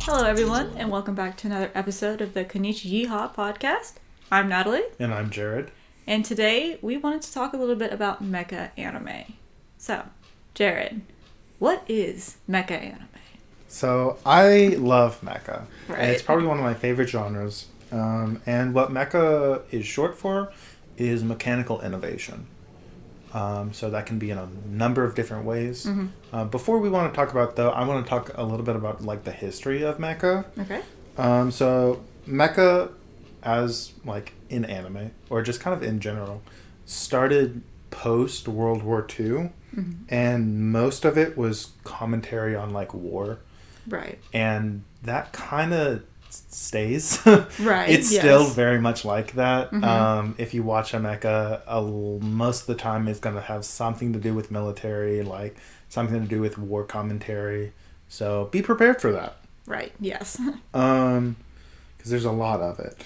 Hello, everyone, and welcome back to another episode of the Konich-Yeehaw podcast. I'm Natalie. And I'm Jared. And today we wanted to talk a little bit about mecha anime. So, Jared, what is mecha anime? So, I love mecha. Right. And it's probably one of my favorite genres. And what mecha is short for is mechanical innovation. So that can be in a number of different ways. Mm-hmm. Before we want to talk about, though, I want to talk a little bit about like the history of mecha. Okay. So mecha, as like in anime or just kind of in general, started post World War II, and most of it was commentary on like war. Right. And that kind of stays. Right. It's yes. still very much like that. Mm-hmm. If you watch a mecha, most of the time it's going to have something to do with military, like something to do with war commentary. So be prepared for that. Right. Yes. Because there's a lot of it.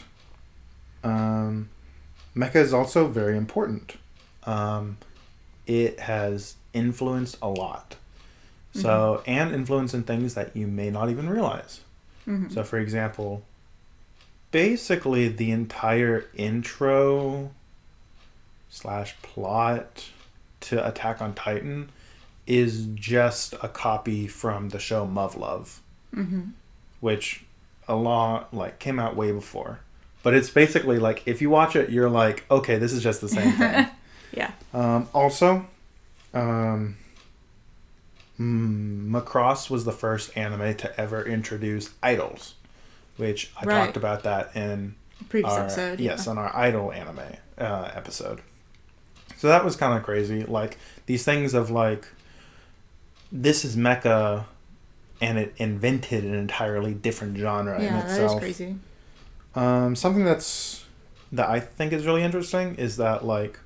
Mecha is also very important. It has influenced a lot. So, and influence in things that you may not even realize. Mm-hmm. So, for example, basically the entire intro / plot to Attack on Titan is just a copy from the show Love, which came out way before. But it's basically like, if you watch it, you're like, okay, this is just the same thing. Yeah. Also, Macross was the first anime to ever introduce idols, which I talked about that in previous episode. Yes, on our idol anime episode. So that was kind of crazy. Like these things of like, this is mecha, and it invented an entirely different genre in itself. Yeah, that is crazy. Something that I think is really interesting is that like,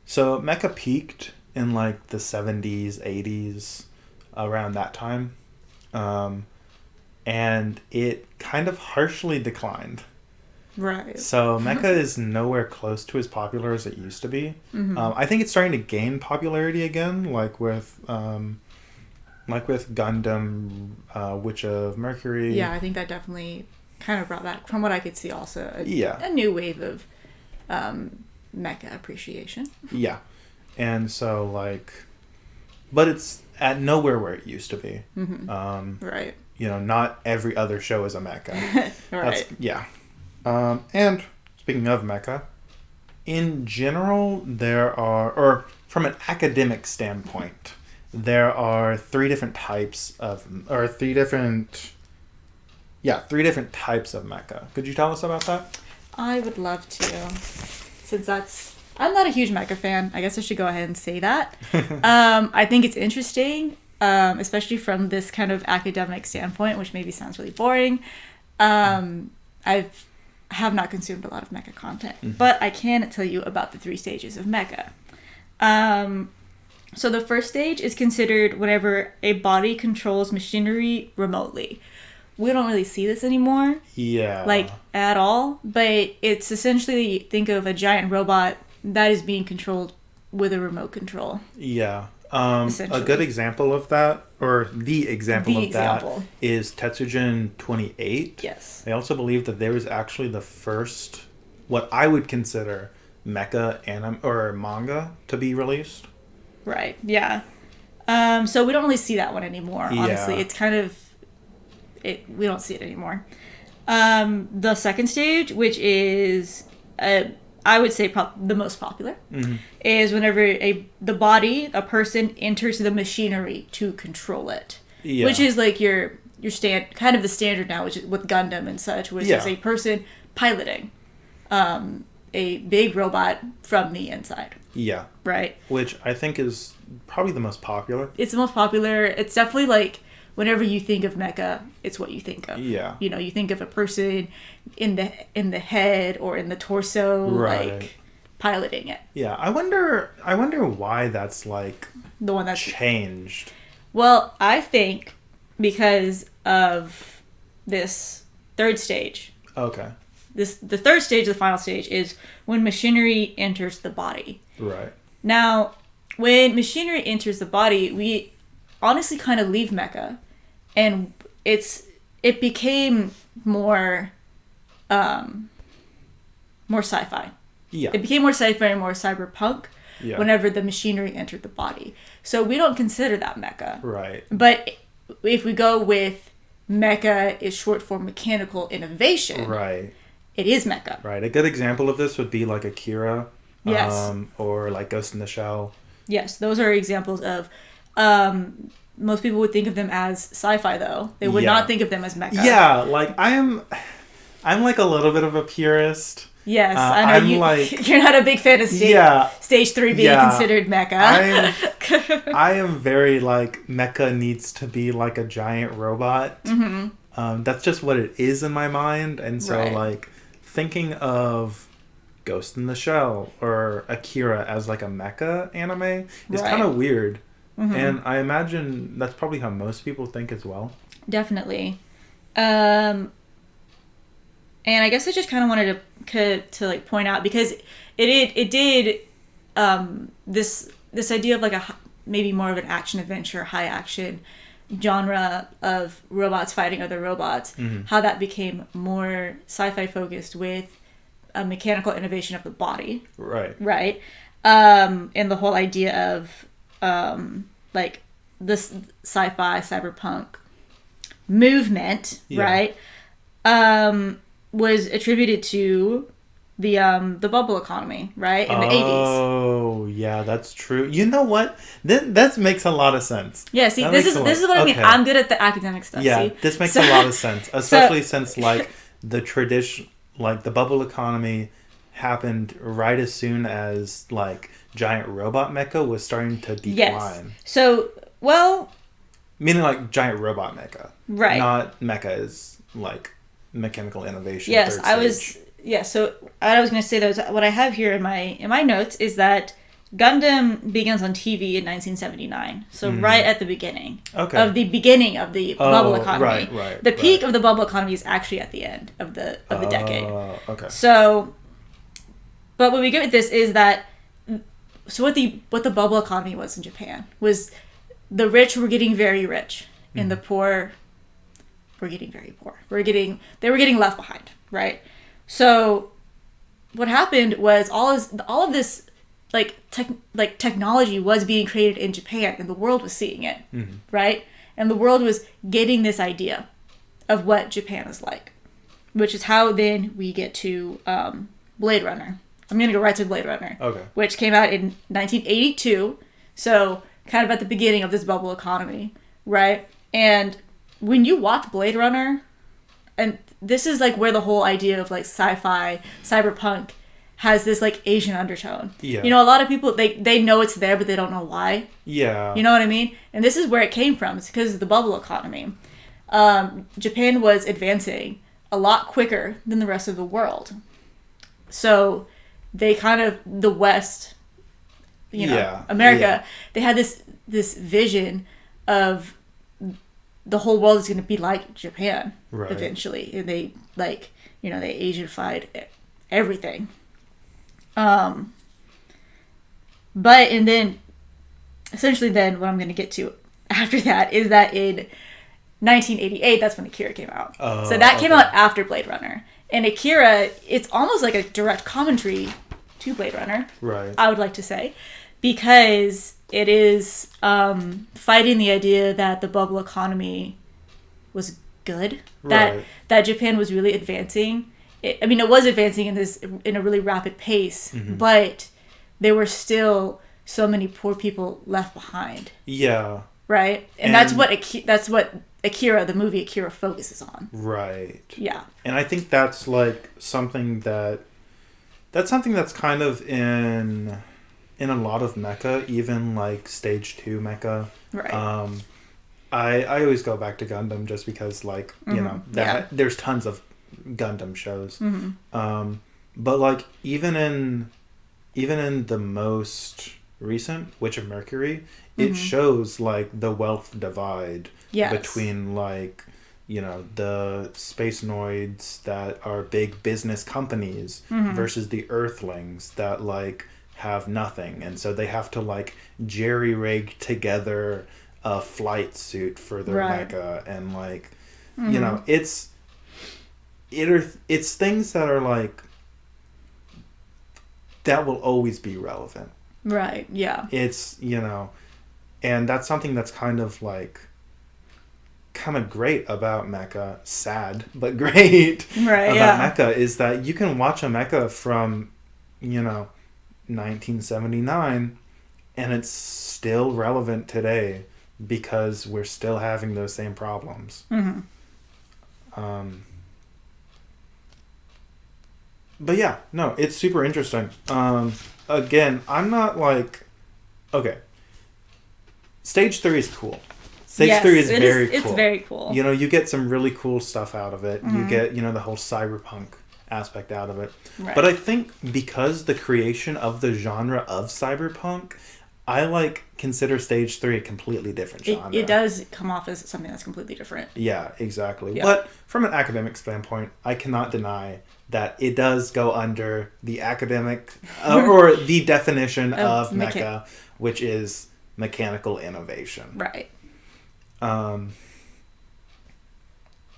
so mecha peaked in like the 70s, 80s, around that time. And it kind of harshly declined. Right. So mecha is nowhere close to as popular as it used to be. I think it's starting to gain popularity again, like with Gundam, Witch of Mercury. Yeah, I think that definitely kind of brought back, from what I could see, also a new wave of mecha appreciation. Yeah. And so, like, but it's at nowhere where it used to be. Right. You know, not every other show is a mecha. Right. And speaking of mecha, in general, or from an academic standpoint, there are three different types of mecha. Could you tell us about that? I would love to. I'm not a huge mecha fan. I guess I should go ahead and say that. I think it's interesting, especially from this kind of academic standpoint, which maybe sounds really boring. I have not consumed a lot of mecha content, but I can tell you about the 3 stages of mecha. So the first stage is considered whenever a body controls machinery remotely. We don't really see this anymore. Yeah. Like, at all. But it's essentially, think of a giant robot that is being controlled with a remote control. Yeah. A good example of that, or the example that, is Tetsujin 28. Yes. They also believe that there was actually the first, what I would consider, mecha anime or manga to be released. Right, yeah. So we don't really see that one anymore, honestly. Yeah. It's kind of... we don't see it anymore. The second stage, which is... I would say the most popular, is whenever a person enters the machinery to control it, which is like your kind of the standard now, which is with Gundam and such, which is a person piloting a big robot from the inside. Yeah. Right. Which I think is probably the most popular. It's the most popular. It's definitely like, whenever you think of mecha, it's what you think of. Yeah. You know, you think of a person in the head or in the torso, like piloting it. Yeah, I wonder why that's like the one that's changed. Well, I think because of this third stage. Okay. The third stage, the final stage, is when machinery enters the body. Right. Now, when machinery enters the body, we honestly kind of leave mecha, and it's it became more more sci-fi. Yeah. It became more sci-fi and more cyberpunk whenever the machinery entered the body. So we don't consider that mecha. Right. But if we go with mecha is short for mechanical innovation. Right. It is mecha. Right. A good example of this would be like Akira. Yes. Or like Ghost in the Shell. Yes, those are examples of most people would think of them as sci-fi though. They would not think of them as mecha. Yeah, like I'm like a little bit of a purist. Yes, I know you're not a big fan of stage 3 being considered mecha. I am very like mecha needs to be like a giant robot. Mm-hmm. That's just what it is in my mind, and so like thinking of Ghost in the Shell or Akira as like a mecha anime is kind of weird. Mm-hmm. And I imagine that's probably how most people think as well. Definitely. And I guess I just kind of wanted to like point out, because it did this idea of like maybe more of an action adventure, high action genre of robots fighting other robots, how that became more sci-fi focused with a mechanical innovation of the body. Right. And the whole idea of like this sci-fi cyberpunk movement, right? Was attributed to the bubble economy, right? In the 80s. Oh, yeah, that's true. You know what? That makes a lot of sense. Yeah, see, this is what I mean. I'm good at the academic stuff. Yeah, see? This makes a lot of sense, especially since like the tradition, like the bubble economy happened right as soon as like giant robot mecha was starting to decline. Yes. So, well, meaning like giant robot mecha. Right. Not mecha is like mechanical innovation. Yes, so I was going to say that what I have here in my notes is that Gundam begins on TV in 1979. So right at the beginning. Okay. Of the beginning of the bubble economy. Right. The peak of the bubble economy is actually at the end of the decade. Okay. So, but what we get with this is that what the bubble economy was in Japan was the rich were getting very rich and the poor were getting very poor. They were getting left behind, right? So what happened was all of this technology was being created in Japan, and the world was seeing it, right? And the world was getting this idea of what Japan is like, which is how then we get to Blade Runner. I'm going to go right to Blade Runner, which came out in 1982, so kind of at the beginning of this bubble economy, right? And when you watch Blade Runner, and this is like where the whole idea of like sci-fi, cyberpunk has this like Asian undertone. Yeah. You know, a lot of people, they know it's there, but they don't know why. Yeah. You know what I mean? And this is where it came from. It's because of the bubble economy. Japan was advancing a lot quicker than the rest of the world. So they kind of, the West, America, they had this vision of the whole world is going to be like Japan eventually. And they they Asianified everything. But, and then, essentially then, what I'm going to get to after that is that in 1988, that's when Akira came out. So that came out after Blade Runner. And Akira, it's almost like a direct commentary to Blade Runner. Right. I would like to say. Because it is fighting the idea that the bubble economy was good. Right. That Japan was really advancing. It was advancing in a really rapid pace, but there were still so many poor people left behind. Yeah. Right? And that's what Akira, the movie Akira, focuses on. Right. Yeah. And I think that's like something that's kind of in a lot of mecha, even like stage 2 mecha. Right. I always go back to Gundam just because like, there's tons of Gundam shows. But like even in the most recent Witch of Mercury, it shows like the wealth divide between like the space noids that are big business companies versus the earthlings that like have nothing, and so they have to like jerry rig together a flight suit for their mecha, and like You know, it's things that are like that will always be relevant. Right. Yeah. It's, you know, and that's something that's kind of great about Mecha. Sad, but great Right. about Mecha is that you can watch a Mecha from, you know, 1979 and it's still relevant today because we're still having those same problems. But yeah, no, it's super interesting. Again, I'm not like... Okay. Stage 3 is cool. Stage 3 is very cool. It's very cool. You know, you get some really cool stuff out of it. You get, you know, the whole cyberpunk aspect out of it. Right. But I think because the creation of the genre of cyberpunk, I consider Stage 3 a completely different genre. It does come off as something that's completely different. Yeah, exactly. Yeah. But from an academic standpoint, I cannot deny that it does go under the academic or the definition of mecha, which is mechanical innovation. Right.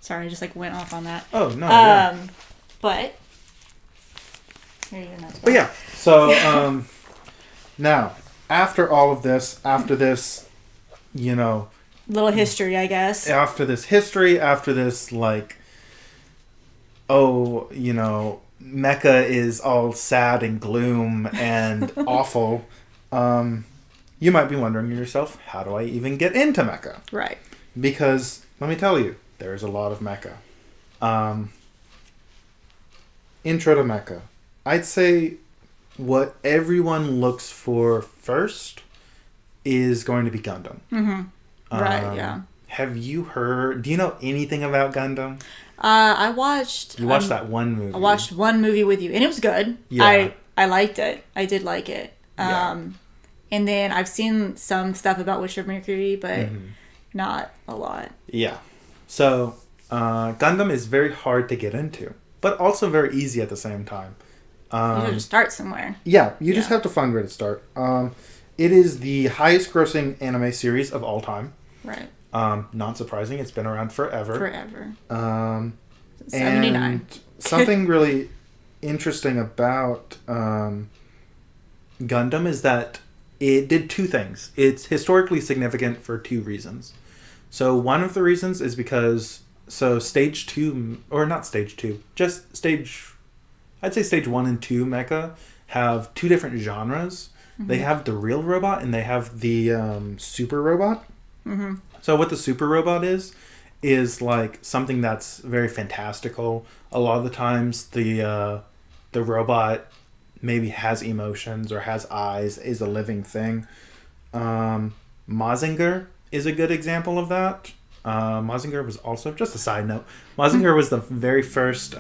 Sorry, I just went off on that. Oh no. Yeah. But here you're not. But yeah. So now after all of this, after this, you know, little history, I guess. After this history, after this you know, Mecha is all sad and gloom and awful. You might be wondering to yourself, how do I even get into Mecha? Right. Because, let me tell you, there's a lot of Mecha. Intro to Mecha. I'd say what everyone looks for first is going to be Gundam. Right, yeah. Have you heard... Do you know anything about Gundam? I watched... You watched that one movie. I watched one movie with you, and it was good. Yeah. I liked it. I did like it. And then I've seen some stuff about Witch of Mercury, but not a lot. Yeah. So, Gundam is very hard to get into, but also very easy at the same time. You have to start somewhere. Yeah, you just have to find where to start. It is the highest grossing anime series of all time. Right. Not surprising, it's been around forever. 79. And something really interesting about Gundam is that it did two things. It's historically significant for two reasons. So one of the reasons is because stage 2, or not stage 2, just I'd say stage 1 and 2 mecha have two different genres. They have the real robot and they have the super robot. So what the super robot is something that's very fantastical. A lot of the times the robot maybe has emotions or has eyes, is a living thing. Mazinger is a good example of that. Mazinger was also, just a side note, Mazinger was the very first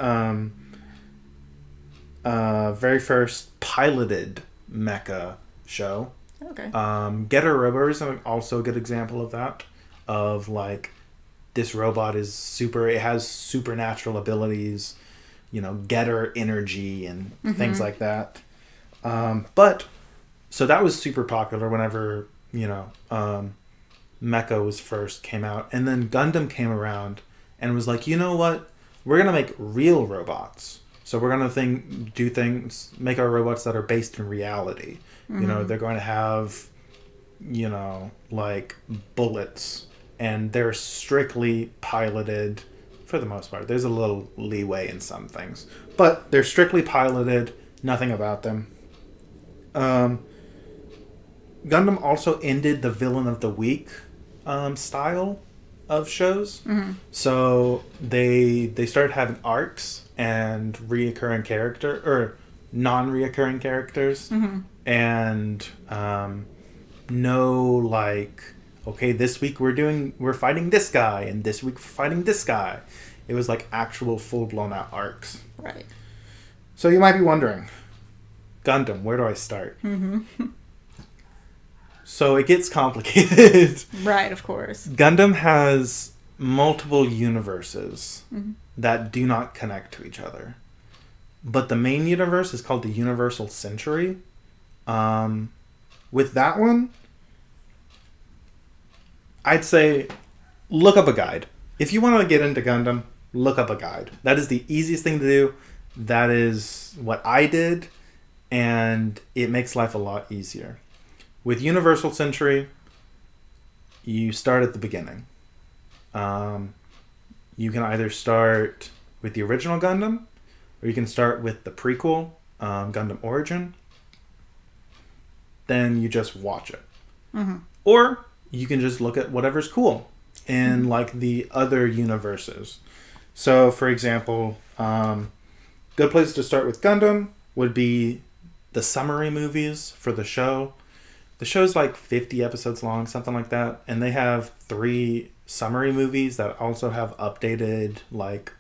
piloted mecha show. Okay. Getter Robo is also a good example of that. Of this robot is it has supernatural abilities, you know, getter energy and things like that. But so that was super popular whenever, you know, Mecha was first came out, and then Gundam came around and was like, you know what, we're gonna make real robots. So we're gonna make our robots that are based in reality. You know, they're going to have, you know, bullets, and they're strictly piloted for the most part. There's a little leeway in some things, but they're strictly piloted, nothing about them. Gundam also ended the villain of the week style of shows. So they started having arcs and non-reoccurring characters, and no okay, this week we're fighting this guy, and this week we're fighting this guy. It was actual full-blown out arcs. Right. So you might be wondering, Gundam, where do I start? So it gets complicated. Right, of course. Gundam has multiple universes that do not connect to each other. But the main universe is called the Universal Century. With that one, I'd say look up a guide. if you want to get into Gundam, look up a guide. That is the easiest thing to do. That is what I did, and it makes life a lot easier. With Universal Century, you start at the beginning. You can either start with the original Gundam, or you can start with the prequel, Gundam Origin. Then you just watch it. Mm-hmm. Or you can just look at whatever's cool in like the other universes. So, for example, good place to start with Gundam would be the summary movies for the show. The show's like 50 episodes long, something like that. And they have 3 summary movies that also have updated like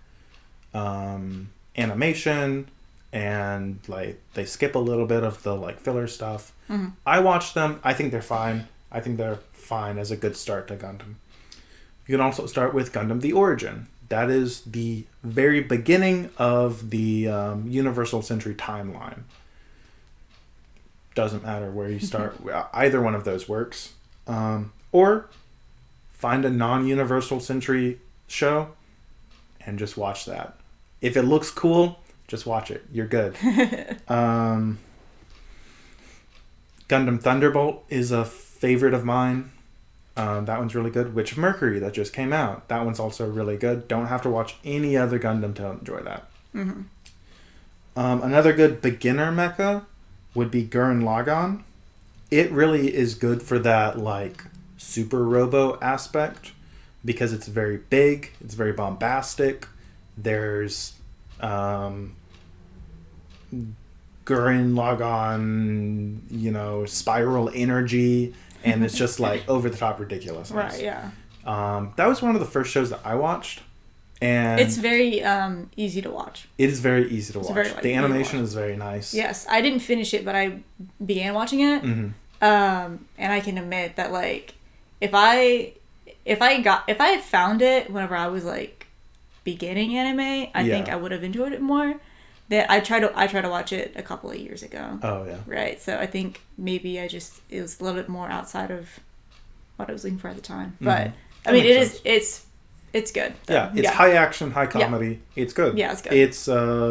animation, and like they skip a little bit of the like filler stuff. Mm-hmm. I watched them. I think they're fine. I think they're fine as a good start to Gundam. You can also start with Gundam The Origin. That is the very beginning of the Universal Century timeline. Doesn't matter where you start. Either one of those works. Or find a non-Universal Century show and just watch that. If it looks cool, just watch it. You're good. Gundam Thunderbolt is a favorite of mine. That one's really good. Witch of Mercury, that just came out. That one's also really good. Don't have to watch any other Gundam to enjoy that. Mm-hmm. Another good beginner mecha would be Gurren Lagann. It really is good for that like super robo aspect because it's very big, it's very bombastic. There's Gurren Lagann, spiral energy, and it's just like over the top ridiculous. Right, yeah. That was one of the first shows that I watched, and it's very easy to watch. It is very easy to watch. Very, the animation is very nice. Yes, I didn't finish it, but I began watching it. Mm-hmm. And I can admit that like if I had found it whenever I was like beginning anime, I think I would have enjoyed it more. That I tried to watch it a couple of years ago. Oh yeah. Right. So I think maybe it was a little bit more outside of what I was looking for at the time. But Mm-hmm. I mean it's good. Yeah, it's high action, high comedy. Yeah. It's good. Yeah, it's good. It's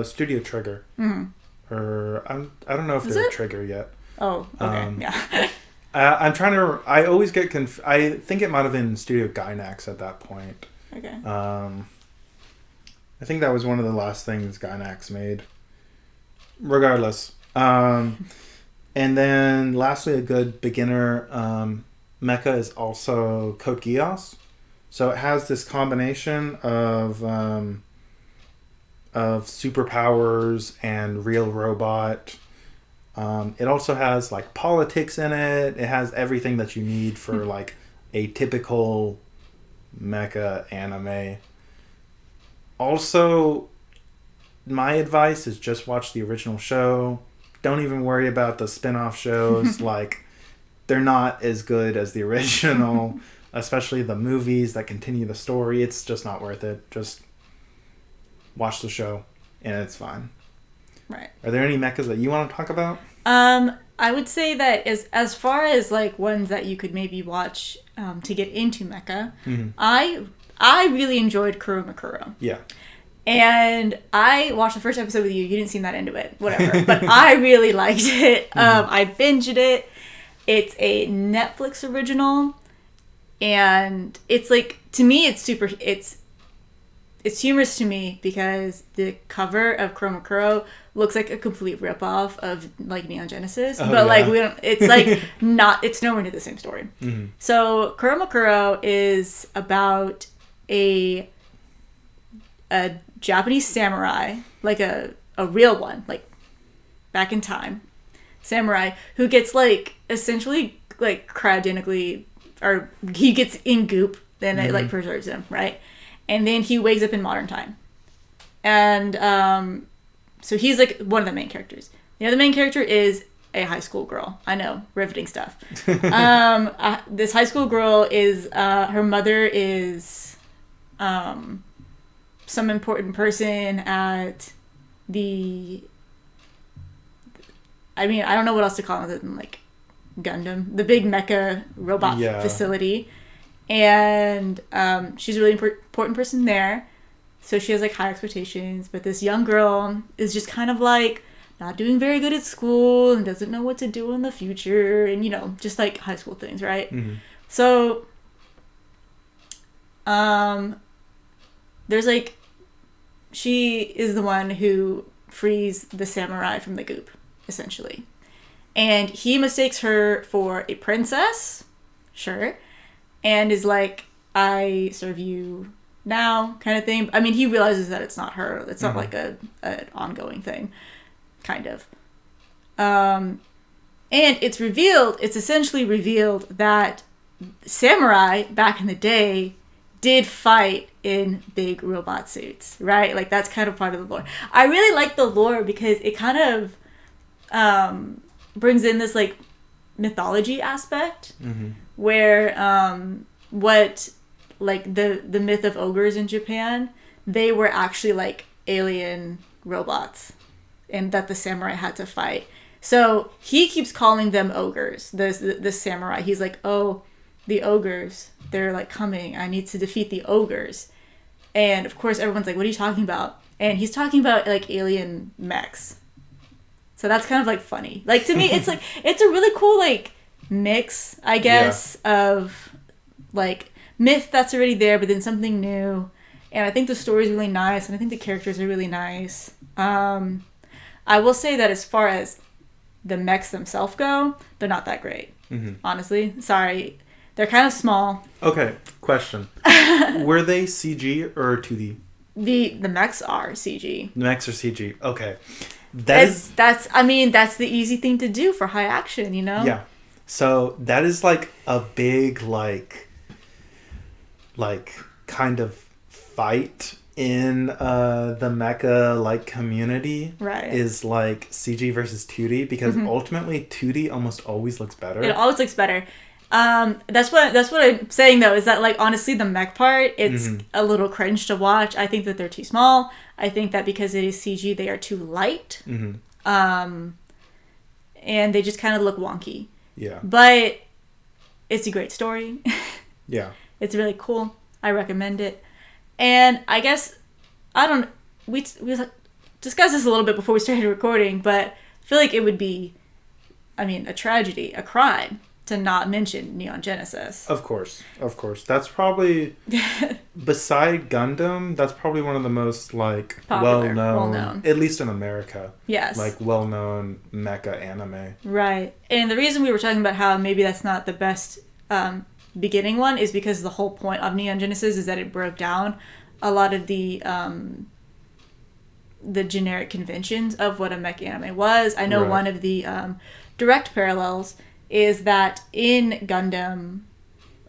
Studio Trigger. Mm-hmm. Or I don't know if they're Trigger yet. Oh, okay. Yeah. I'm trying to. I always get I think it might have been Studio Gainax at that point. Okay. I think that was one of the last things Gainax made. Regardless. And then lastly, a good beginner mecha is also Konich-Yeehaw. So it has this combination of superpowers and real robot. It also has like politics in it. It has everything that you need for like a typical mecha anime. Also, my advice is just watch the original show. Don't even worry about the spin-off shows. Like, they're not as good as the original, especially the movies that continue the story. It's just not worth it. Just watch the show, and it's fine. Right. Are there any mechas that you want to talk about? I would say that as far as like ones that you could maybe watch to get into mecha, Mm-hmm. I really enjoyed Kuromukuro. Yeah. And I watched the first episode with you. You didn't seem that into it. Whatever. But I really liked it. I binged it. It's a Netflix original. And it's like, to me, it's humorous to me because the cover of Kuromukuro looks like a complete ripoff of like Neon Genesis. But like it's like it's nowhere near the same story. Mm-hmm. So Kuromukuro is about a Japanese samurai, like a real one, like back in time, samurai who gets like essentially like cryogenically, or he gets in goop, then it like preserves him, right? And then he wakes up in modern time, and so he's like one of the main characters. The other main character is a high school girl. I know, riveting stuff. This high school girl is her mother is some important person at the, I mean, I don't know what else to call it other than like Gundam, the big mecha robot facility. And she's a really important person there. So she has like high expectations. But this young girl is just kind of like not doing very good at school and doesn't know what to do in the future. And, you know, just like high school things, right? Mm-hmm. So there's like, she is the one who frees the samurai from the goop, essentially. And he mistakes her for a princess, sure, and is like, I serve you now, kind of thing. I mean, he realizes that it's not her. It's not like an ongoing thing, kind of. And it's essentially revealed that samurai back in the day did fight in big robot suits, right? Like, that's kind of part of the lore. I really like the lore because it kind of brings in this like mythology aspect, where what like the myth of ogres in Japan, they were actually like alien robots, and that the samurai had to fight. So he keeps calling them ogres. The samurai, he's like, oh, the ogres, they're like coming. I need to defeat the ogres. And of course, everyone's like, what are you talking about? And he's talking about like alien mechs. So that's kind of like funny. Like, to me, it's like, it's a really cool like mix, I guess, of like myth that's already there, but then something new. And I think the story's really nice, and I think the characters are really nice. I will say that as far as the mechs themselves go, they're not that great. Honestly, sorry. They're kind of small. Okay, question. Were they CG or 2D? The mechs are CG. The mechs are CG. Okay. That's the easy thing to do for high action, you know? Yeah. So that is like a big like kind of fight in the mecha like community, right? Is like CG versus 2D, because ultimately 2D almost always looks better. It always looks better. That's what I'm saying though, is that like honestly the mech part, it's a little cringe to watch. I think that they're too small. I think that because it is CG, they are too light. And they just kind of look wonky. Yeah. But it's a great story. Yeah. It's really cool. I recommend it. And I guess, we discussed this a little bit before we started recording, but I feel like it would be, a tragedy, a crime, to not mention Neon Genesis. Of course. That's probably, beside Gundam, that's probably one of the most, like, well-known, at least in America. Yes. Like, well-known mecha anime. Right. And the reason we were talking about how maybe that's not the best beginning one is because the whole point of Neon Genesis is that it broke down a lot of the generic conventions of what a mech anime was. I know one of the direct parallels is that in Gundam,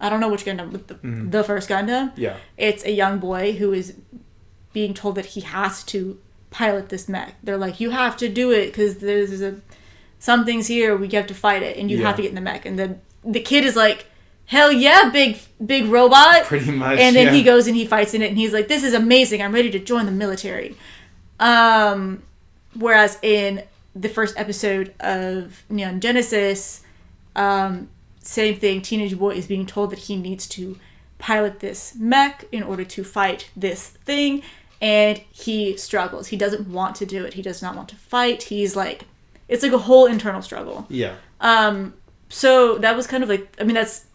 I don't know which Gundam, but the first Gundam, it's a young boy who is being told that he has to pilot this mech. They're like, you have to do it because there's something's here, we have to fight it, and you have to get in the mech. And the kid is like, hell yeah, big robot. Pretty much, and then he goes and he fights in it, and he's like, this is amazing, I'm ready to join the military. Whereas in the first episode of Neon Genesis, same thing, teenage boy is being told that he needs to pilot this mech in order to fight this thing, and he struggles. He doesn't want to do it. He does not want to fight. He's like, it's like a whole internal struggle. Yeah. So that was kind of like, that's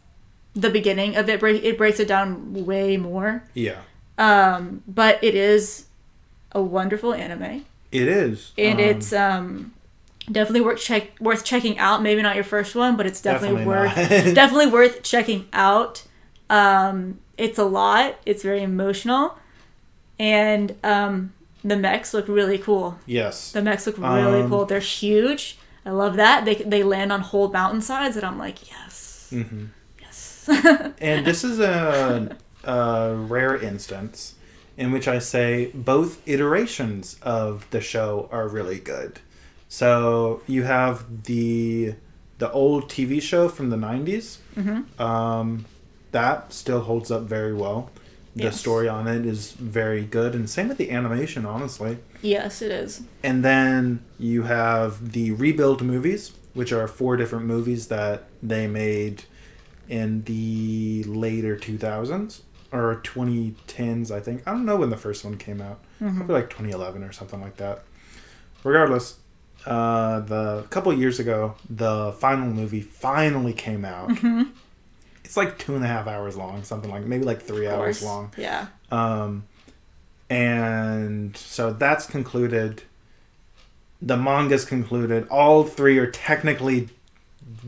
the beginning of it. It breaks it down way more. Yeah. But it is a wonderful anime. It is. And it's definitely worth checking out. Maybe not your first one, but it's definitely worth checking out. It's a lot. It's very emotional. And the mechs look really cool. Yes. The mechs look really cool. They're huge. I love that. They land on whole mountainsides, and I'm like, yes. Mm-hmm. Yes. And this is a rare instance in which I say both iterations of the show are really good. So you have the old TV show from the 90s. Mm-hmm. That still holds up very well. The story on it is very good, and same with the animation, honestly. Yes, it is. And then you have the rebuild movies, which are 4 different movies that they made in the the later 2000s or 2010s, I think. I don't know when the first one came out. Probably like 2011 or something like that. Regardless, the couple of years ago, the final movie finally came out. It's like 2.5 hours long, something like maybe like 3 hours long. Yeah. And so that's concluded. The manga's concluded. All three are technically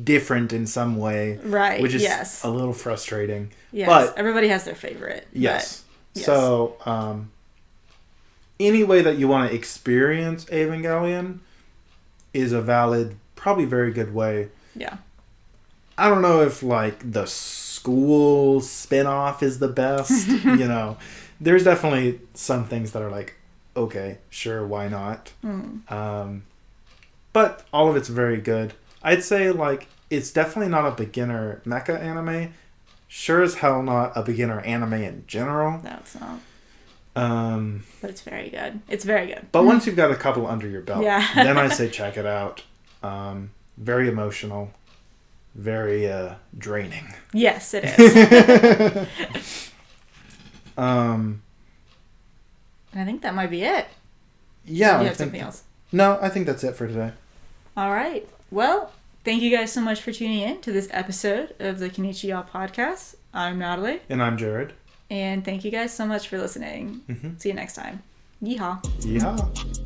different in some way. Right. Which is a little frustrating. Yes. But everybody has their favorite. Yes. Yes. So, any way that you want to experience Evangelion is a valid, probably very good way. Yeah. I don't know if, like, the school spin-off is the best. You know, there's definitely some things that are like, okay, sure, why not? But all of it's very good. I'd say, like, it's definitely not a beginner mecha anime. Sure as hell not a beginner anime in general. No, it's not. But it's very good. It's very good. But once you've got a couple under your belt, then I say check it out. Very emotional. Very draining. Yes, it is. And I think that might be it. Yeah. You have something else? No, I think that's it for today. All right. Well, thank you guys so much for tuning in to this episode of the Konich-Yeehaw podcast. I'm Natalie. And I'm Jared. And thank you guys so much for listening. See you next time. Yeehaw. Yeehaw.